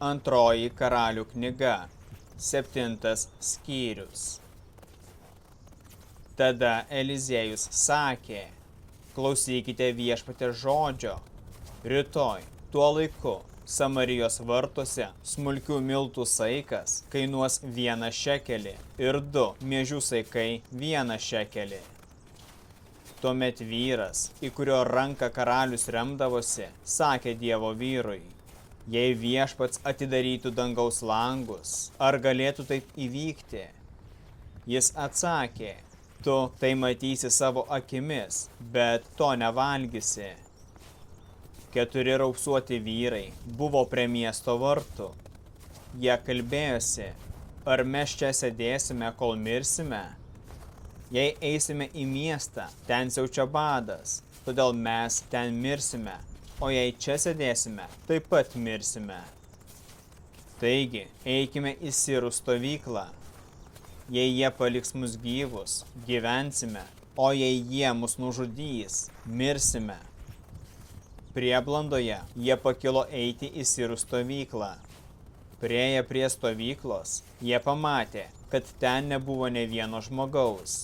Antroji karalių knyga, 7 skyrius. Tada Eliziejus sakė, klausykite viešpaties žodžio. Rytoj, tuo laiku, Samarijos vartuose smulkių miltų saikas kainuos 1 šekelį ir 2 miežių saikai 1 šekelį. Tuomet vyras, į kurio ranką karalius remdavosi, sakė Dievo vyrui, jei viešpats atidarytų dangaus langus, ar galėtų taip įvykti? Jis atsakė, tu tai matysi savo akimis, bet to nevalgysi. 4 raupsuoti vyrai buvo prie miesto vartų. Jie kalbėjosi, ar mes čia sėdėsime, kol mirsime? Jei eisime į miestą, ten siaučia badas, todėl mes ten mirsime, o jei čia sėdėsime, taip pat mirsime. Taigi, eikime į sirų stovyklą. Jei jie paliks mus gyvus, gyvensime, o jei jie mus nužudys, mirsime. Prieblandoje jie pakilo eiti į sirų stovyklą. Priėję prie stovyklos, jie pamatė, kad ten nebuvo nė vieno žmogaus.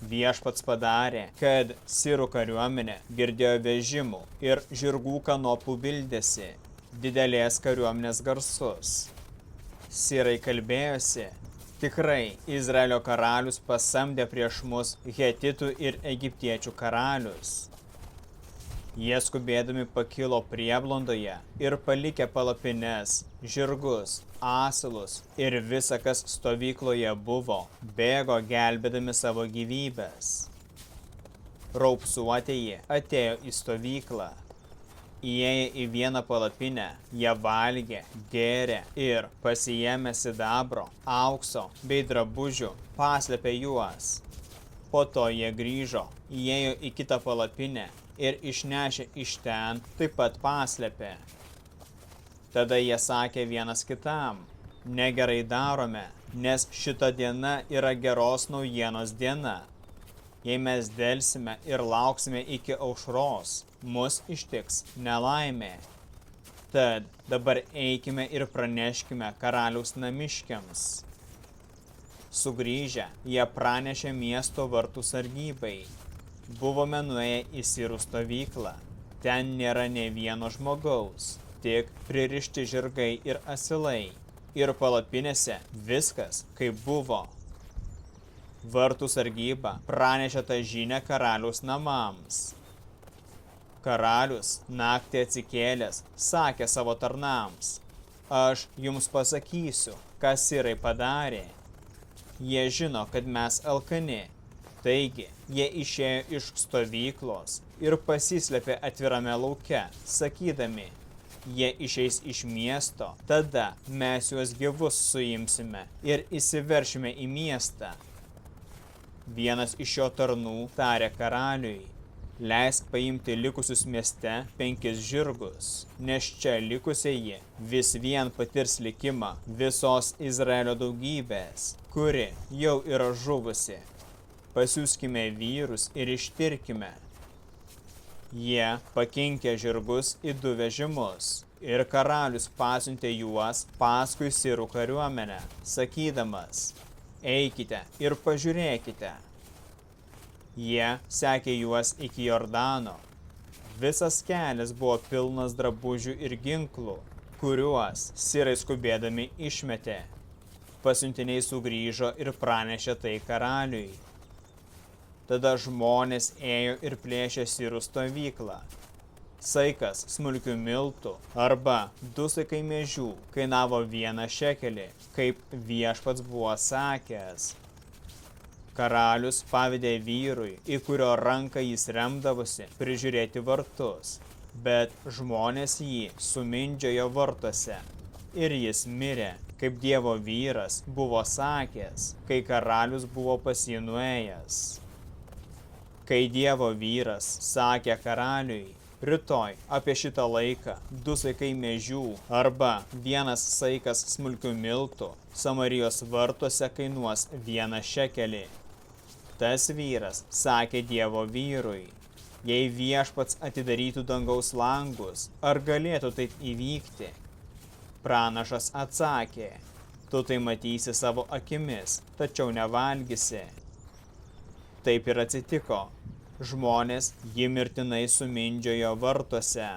Viešpats padarė, kad sirų kariuomenė girdėjo vežimų ir žirgų kanopų bildėsi, didelės kariuomenės garsus. Sirai kalbėjosi, tikrai Izraelio karalius pasamdė prieš mus hetitų ir egiptiečių karalius. Jie skubėdami pakilo prieblandoje ir palikę palapines, žirgus, asilus ir visa, kas stovykloje buvo, bėgo gelbėdami savo gyvybės. Raupsuotieji atėjo į stovyklą. Įėję į vieną palapinę, jie valgė, gėrė ir pasiėmė sidabro, aukso bei drabužių, paslėpė juos. Po to jie grįžo, įėjo į kitą palapinę ir išnešę iš ten taip pat paslėpė. Tada jie sakė vienas kitam, negerai darome, nes šita diena yra geros naujienos diena. Jei mes delsime ir lauksime iki aušros, mus ištiks nelaimė. Tad dabar eikime ir praneškime karaliaus namiškiams. Sugrįžę, jie pranešė miesto vartų sargybai. Buvome nuėję į sirų stovyklą. Ten nėra nė vieno žmogaus, tik pririšti žirgai ir asilai. Ir palapinėse viskas, kaip buvo. Vartų sargyba pranešė tą žinią karaliaus namams. Karalius, naktį atsikėlęs, sakė savo tarnams, aš jums pasakysiu, ką sirai padarė. Jie žino, kad mes alkani. Taigi, jie išėjo iš stovyklos ir pasislėpė atvirame lauke, sakydami, jie išeis iš miesto, tada mes juos gyvus suimsime ir įsiveršime į miestą. Vienas iš jo tarnų tarė karaliui, leisk paimti likusius mieste 5 žirgus, nes čia likusieji vis vien patirs likimą visos Izraelio daugybės, kuri jau yra žuvusi. Pasiųskime vyrus ir ištirkime. Jie pakinkė žirgus į 2 vežimus ir karalius pasiuntė juos paskui sirų kariuomenę, sakydamas, eikite ir pažiūrėkite. Jie sekė juos iki Jordano. Visas kelias buvo pilnas drabužių ir ginklų, kuriuos sirai skubėdami išmetė. Pasiuntiniai sugrįžo ir pranešė tai karaliui. Tada žmonės ėjo ir plėšė sirų stovyklą. Saikas smulkių miltų arba 2 saikai miežių kainavo 1 šekelį, kaip viešpats buvo sakęs. Karalius pavedė vyrui, į kurio ranką jis remdavosi, prižiūrėti vartus, bet žmonės jį sumindžiojo vartuose. Ir jis mirė, kaip Dievo vyras buvo sakęs, kai karalius buvo pas jį nuėjęs. Kai Dievo vyras sakė karaliui, rytoj apie šitą laiką 2 saikai miežių arba 1 saikas smulkių miltų Samarijos vartuose kainuos 1 šekelį. Tas vyras sakė Dievo vyrui, jei viešpats atidarytų dangaus langus, ar galėtų taip įvykti? Pranašas atsakė, tu tai matysi savo akimis, tačiau nevalgysi. Taip ir atsitiko. Žmonės jį mirtinai sumindžiojo vartuose.